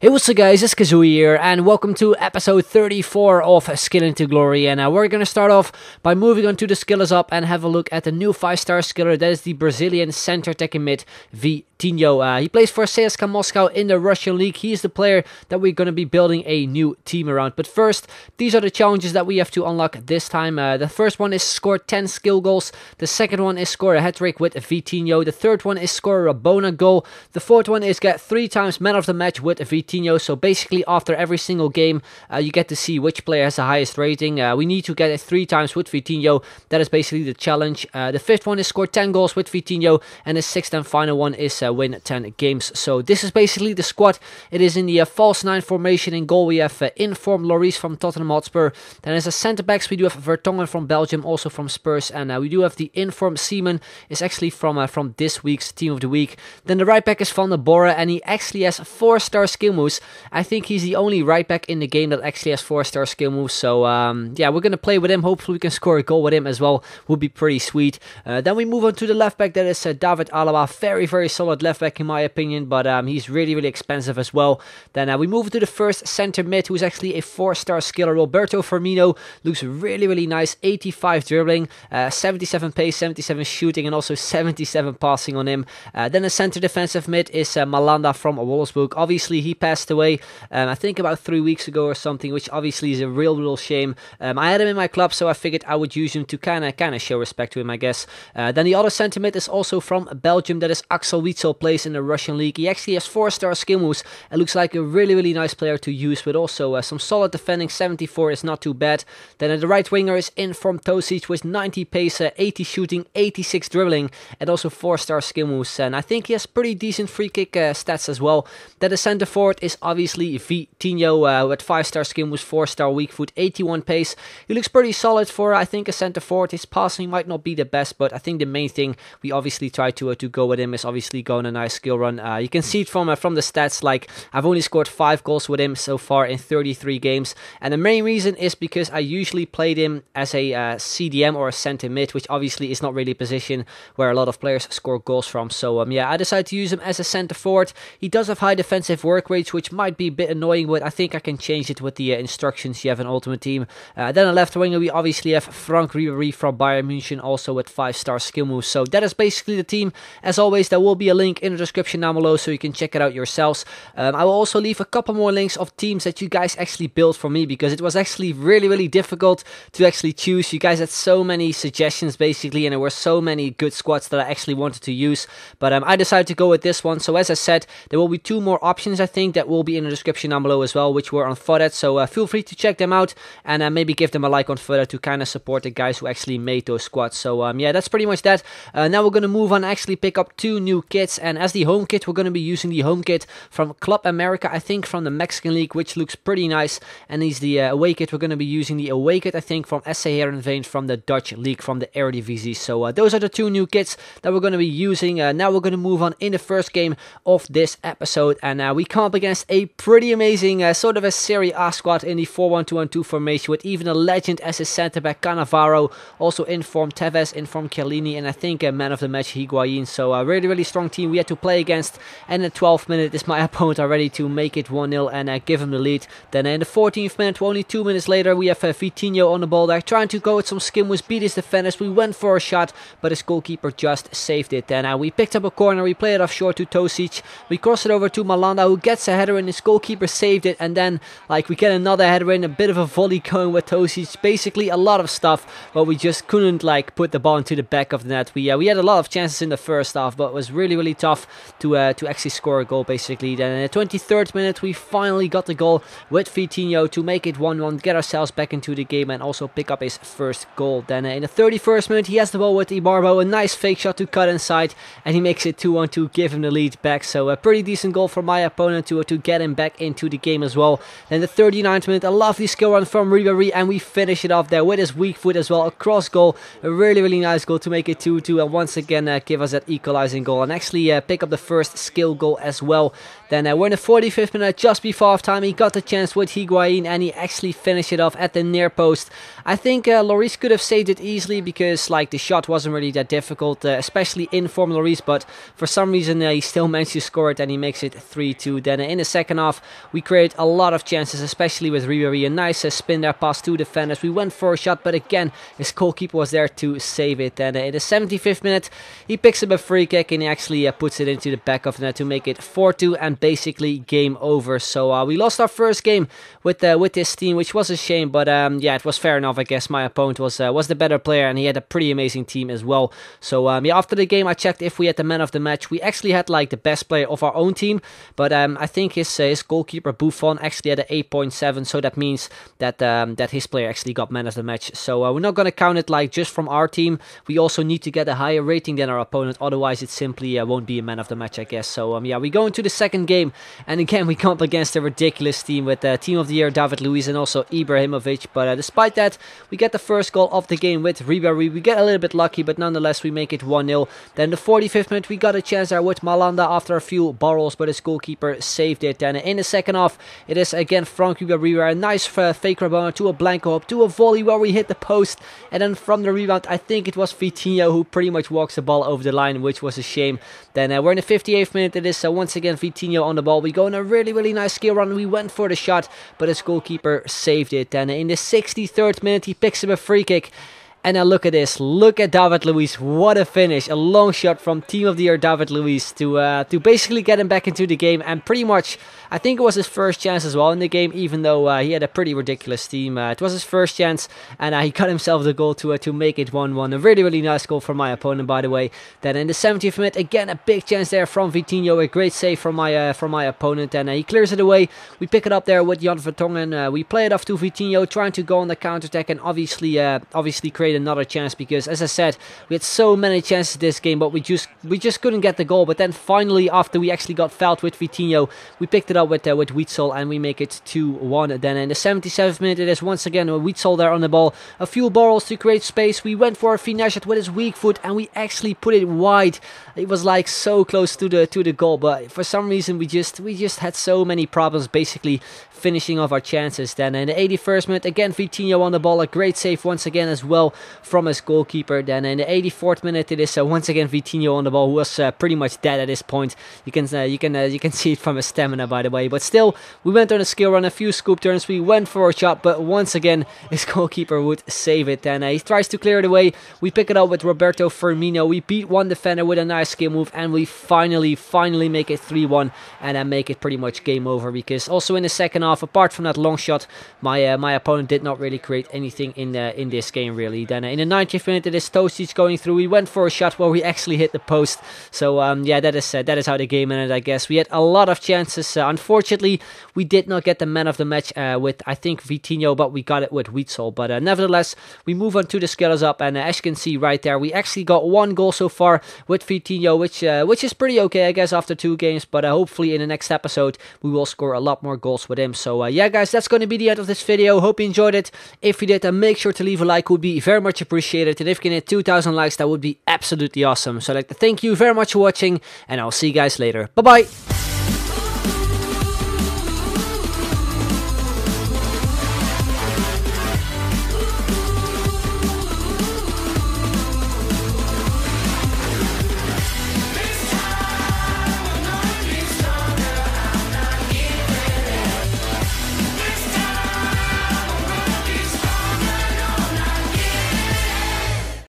Hey, what's up guys, it's Kazooie here, and welcome to episode 34 of Skill into Glory. And we're going to start off by moving on to the Skill is Up and have a look at the new 5-star skiller. That is the Brazilian center attacking mid, Vitinho. He plays for CSKA Moscow in the Russian league. He is the player that we're going to be building a new team around. But first, these are the challenges that we have to unlock this time. The first one is score 10 skill goals. The second one is score a hat-trick with Vitinho. The third one is score a Rabona goal. The fourth one is get 3 times man of the match with Vitinho. So basically after every single game you get to see which player has the highest rating. We need to get it 3 times with Vitinho. That is basically the challenge. The fifth one is score 10 goals with Vitinho, and the sixth and final one is win 10 games. So this is basically the squad. It is in the false 9 formation. In goal we have Inform Lloris from Tottenham Hotspur. Then as a centre backs we do have Vertonghen from Belgium, also from Spurs, and we do have the Inform Seaman, is actually from this week's team of the week. Then the right back is Van der Borre, and he actually has 4-star skill moves. I think he's the only right back in the game that actually has 4-star skill moves. So yeah, we're gonna play with him. Hopefully we can score a goal with him as well. Would be pretty sweet. Then we move on to the left back. That is David Alaba. Very solid left back in my opinion, but he's really expensive as well. Then we move to the first center mid, who's actually a 4-star skiller. Roberto Firmino looks really nice. 85 dribbling, 77 pace, 77 shooting, and also 77 passing on him. Then the center defensive mid is Malanda from Wolfsburg. Obviously he passed away I think about 3 weeks ago or something, which obviously is a real shame. I had him in my club, so I figured I would use him to kind of show respect to him, I guess. Then the other center mid is also from Belgium. That is Axel Witsel, plays in the Russian league. He actually has 4-star skill moves and looks like a really nice player to use, with also some solid defending. 74 is not too bad. Then at the right winger is Inform Tosic with 90 pace, 80 shooting, 86 dribbling, and also 4-star skill moves. And I think he has pretty decent free kick stats as well. Then the center forward is obviously Vitinho with 5-star skill moves, 4-star weak foot, 81 pace. He looks pretty solid for, I think, a center forward. His passing might not be the best, but I think the main thing we obviously try to go with him is obviously go on a nice skill run. You can see it from the stats. Like, I've only scored 5 goals with him so far in 33 games, and the main reason is because I usually played him as a CDM or a center mid, which obviously is not really a position where a lot of players score goals from. So yeah, I decided to use him as a center forward. He does have high defensive work rates, which might be a bit annoying, but I think I can change it with the instructions you have in Ultimate Team. Then on left winger we obviously have Frank Ribéry from Bayern München, also with 5-star skill moves. So that is basically the team. As always, there will be a link in the description down below so you can check it out yourselves. I will also leave a couple more links of teams that you guys actually built for me, because it was actually really difficult to actually choose. You guys had so many suggestions basically, and there were so many good squads that I actually wanted to use, but I decided to go with this one. So as I said, there will be 2 more options I think that will be in the description down below as well, which were on Fodder. So feel free to check them out and maybe give them a like on Fodder to kind of support the guys who actually made those squads. So yeah, that's pretty much that. Now we're going to move on and actually pick up 2 new kits, and as the home kit we're going to be using the home kit from Club America, I think from the Mexican league, which looks pretty nice. And is the away kit we're going to be using the away kit I think from SC Heerenveen from the Dutch league, from the Eredivisie. So those are the 2 new kits that we're going to be using. Now we're going to move on in the first game of this episode, and we come up against a pretty amazing sort of a Serie A squad in the 4-1-2-1-2 formation, with even a legend as his centre back Cannavaro, also Inform Tevez, Inform Chiellini, and I think man of the match Higuain. So a really strong team we had to play against, and in the 12th minute is my opponent already to make it 1-0 and give him the lead. Then in the 14th minute, only 2 minutes later, we have Vitinho on the ball there, trying to go with some skim moves, beat his defenders. We went for a shot, but his goalkeeper just saved it. Then we picked up a corner, we played it off short to Tosic, we crossed it over to Malanda, who gets a header, and his goalkeeper saved it. And then like we get another header in, a bit of a volley going with Tosic, basically a lot of stuff, but we just couldn't like put the ball into the back of the net. We had a lot of chances in the first half, but it was really tough to actually score a goal basically. Then in the 23rd minute we finally got the goal with Vitinho to make it 1-1, get ourselves back into the game and also pick up his first goal. Then in the 31st minute he has the ball with Ibarbo, a nice fake shot to cut inside, and he makes it 2-1 to give him the lead back. So a pretty decent goal for my opponent to get him back into the game as well. Then the 39th minute, a lovely skill run from Ribéry, and we finish it off there with his weak foot as well, a cross goal, a really nice goal to make it 2-2, and once again give us that equalizing goal. And actually actually pick up the first skill goal as well. Then we're in the 45th minute, just before half time. He got the chance with Higuain and he actually finished it off at the near post. I think Lloris could have saved it easily because like the shot wasn't really that difficult, especially in form Lloris, but for some reason he still managed to score it and he makes it 3-2. Then in the second half we created a lot of chances, especially with Ribéry. A nice spin there past two defenders. We went for a shot, but again his goalkeeper was there to save it. And in the 75th minute he picks up a free kick and he actually puts it into the back of the net to make it 4-2 and basically game over. So we lost our first game with this team, which was a shame, but yeah, it was fair enough. I guess my opponent was the better player and he had a pretty amazing team as well. So yeah, after the game I checked if we had the man of the match. We actually had like the best player of our own team, but I think his goalkeeper Buffon actually had an 8.7, so that means that that his player actually got man of the match. So we're not gonna count it like just from our team. We also need to get a higher rating than our opponent, otherwise it simply won't be a man of the match, I guess. So yeah, we go into the second game, and again we come up against a ridiculous team with team of the year David Luiz and also Ibrahimovic. But despite that, we get the first goal of the game with Ribéry. We get a little bit lucky, but nonetheless we make it 1-0. Then the 45th minute we got a chance there with Malanda after a few borrows, but his goalkeeper saved it. And in the second half it is again Franck Ribéry, a nice fake rebound to a blanco up to a volley where we hit the post, and then from the rebound I think it was Vitinho who pretty much walks the ball over the line, which was a shame. Then we're in the 58th minute. It is once again Vitinho on the ball. We go on a really nice skill run. We went for the shot, but his goalkeeper saved it. And in the 63rd minute he picks up a free kick. And now look at this, look at David Luiz, what a finish, a long shot from team of the year David Luiz to basically get him back into the game, and pretty much, I think it was his first chance as well in the game, even though he had a pretty ridiculous team. It was his first chance, and he got himself the goal to make it 1-1, a really nice goal from my opponent, by the way. Then in the 70th minute, again a big chance there from Vitinho, a great save from my opponent, and he clears it away. We pick it up there with Jan Vertonghen, we play it off to Vitinho, trying to go on the counter-attack, and obviously create another chance, because as I said, we had so many chances this game, but we just couldn't get the goal. But then finally, after we actually got fouled with Vitinho, we picked it up with Witsel and we make it 2-1. Then in the 77th minute it is once again Witsel there on the ball, a few balls to create space. We went for a finesse with his weak foot and we actually put it wide. It was like so close to the goal, but for some reason we just had so many problems basically finishing off our chances. Then in the 81st minute again Vitinho on the ball, a great save once again as well from his goalkeeper. Then in the 84th minute it is once again Vitinho on the ball, who was pretty much dead at this point. You can see it from his stamina, by the way, but still we went on a skill run, a few scoop turns, we went for a shot, but once again his goalkeeper would save it. And he tries to clear it away. We pick it up with Roberto Firmino. We beat one defender with a nice skill move, and we finally make it 3-1 and then make it pretty much game over, because also in the second half, apart from that long shot, my opponent did not really create anything in this game really. Then in the 90th minute it is Tosic going through. We went for a shot where we actually hit the post. So yeah, that is how the game ended, I guess. We had a lot of chances. Unfortunately, we did not get the man of the match with, I think, Vitinho, but we got it with Witsel. But nevertheless, we move on to the scales up, and as you can see right there, we actually got one goal so far with Vitinho, which is pretty okay, I guess, after 2 games. But hopefully in the next episode we will score a lot more goals with him. So yeah, guys, that's going to be the end of this video. Hope you enjoyed it. If you did, then make sure to leave a like. Would be very much appreciated, and if you can hit 2,000 likes, that would be absolutely awesome. So I'd like to thank you very much for watching, and I'll see you guys later. Bye bye.